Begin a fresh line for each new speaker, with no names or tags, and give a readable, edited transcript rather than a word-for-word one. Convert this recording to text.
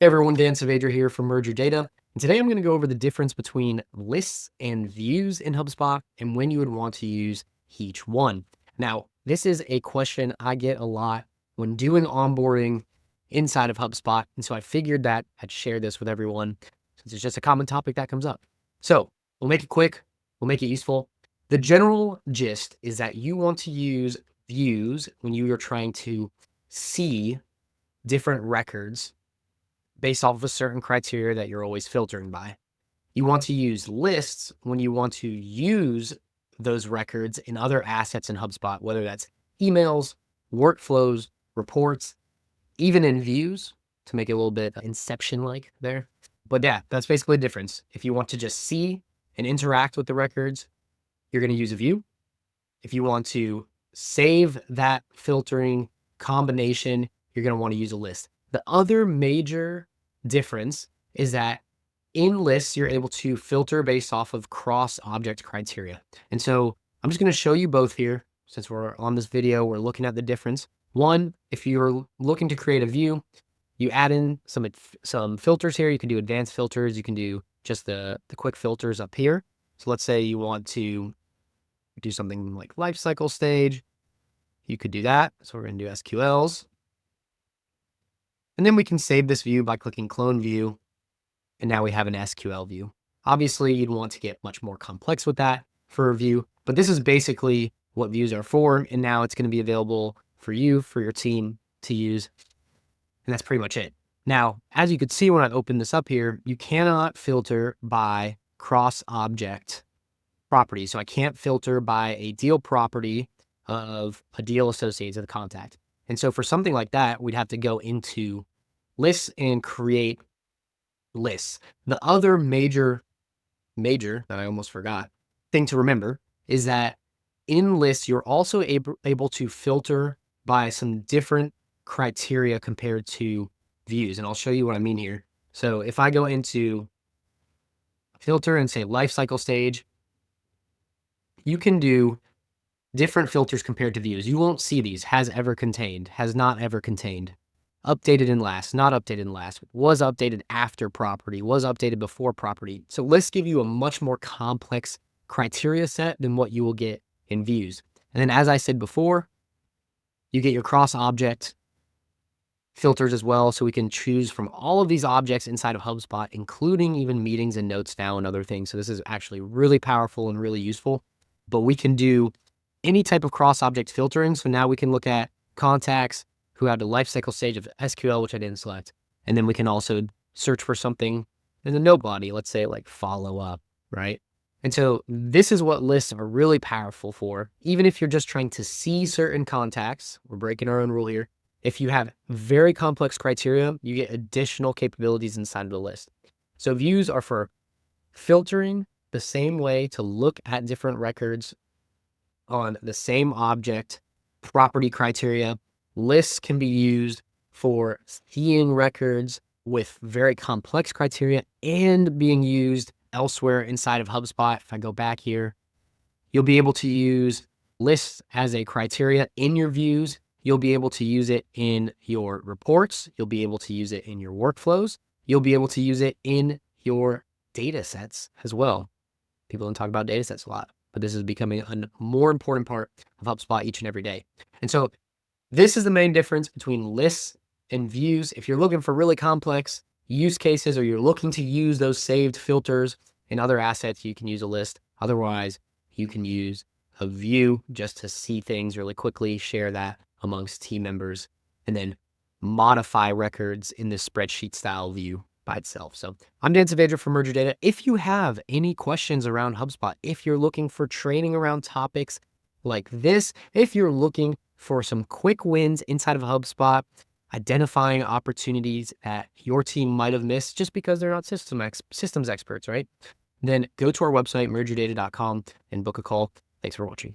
Hey everyone, Dan Savager here from Merge Your Data. And today I'm going to go over the difference between lists and views in HubSpot and when you would want to use each one. Now, this is a question I get a lot when doing onboarding inside of HubSpot. And so I figured that I'd share this with everyone since it's just a common topic that comes up. So we'll make it quick. We'll make it useful. The general gist is that you want to use views when you are trying to see different records based off of a certain criteria that you're always filtering by. You want to use lists when you want to use those records in other assets in HubSpot, whether that's emails, workflows, reports, even in views to make it a little bit Inception-like there. But yeah, that's basically the difference. If you want to just see and interact with the records, you're going to use a view. If you want to save that filtering combination, you're going to want to use a list. The other major difference is that in lists, you're able to filter based off of cross-object criteria. And so I'm just going to show you both here. Since we're on this video, we're looking at the difference. One, if you're looking to create a view, you add in some filters here. You can do advanced filters. You can do just the quick filters up here. So let's say you want to do something like lifecycle stage. You could do that. So we're going to do SQLs. And then we can save this view by clicking clone view. And now we have an SQL view. Obviously, you'd want to get much more complex with that for a view, but this is basically what views are for. And now it's going to be available for you, for your team to use. And that's pretty much it. Now, as you could see when I opened this up here, you cannot filter by cross-object properties. So I can't filter by a deal property of a deal associated to the contact. And so for something like that, we'd have to go into lists and create lists. The other major, that I almost forgot, thing to remember is that in lists, you're also able to filter by some different criteria compared to views. And I'll show you what I mean here. So if I go into filter and say lifecycle stage, you can do different filters compared to views. You won't see these: has ever contained, has not ever contained, updated in last, not updated in last, was updated after property, was updated before property. So lists give you a much more complex criteria set than what you will get in views. And then, as I said before, you get your cross-object filters as well. So we can choose from all of these objects inside of HubSpot, including even meetings and notes now and other things. So this is actually really powerful and really useful. But we can do any type of cross-object filtering. So now we can look at contacts who had the lifecycle stage of SQL, which I didn't select. And then we can also search for something in the note body, let's say like follow up, right? And so this is what lists are really powerful for. Even if you're just trying to see certain contacts, we're breaking our own rule here. If you have very complex criteria, you get additional capabilities inside of the list. So views are for filtering the same way to look at different records on the same object, property criteria. Lists can be used for seeing records with very complex criteria and being used elsewhere inside of HubSpot. If I go back here, you'll be able to use lists as a criteria in your views. You'll be able to use it in your reports. You'll be able to use it in your workflows. You'll be able to use it in your data sets as well. People don't talk about data sets a lot, but this is becoming a more important part of HubSpot each and every day. And so this is the main difference between lists and views. If you're looking for really complex use cases or you're looking to use those saved filters in other assets, you can use a list. Otherwise, you can use a view just to see things really quickly, share that amongst team members, and then modify records in this spreadsheet style view by itself. So I'm Dan Savager from Merge Your Data. If you have any questions around HubSpot, if you're looking for training around topics like this, if you're looking for some quick wins inside of HubSpot, identifying opportunities that your team might have missed just because they're not systems experts, right? Then go to our website, mergeyourdata.com, and book a call. Thanks for watching.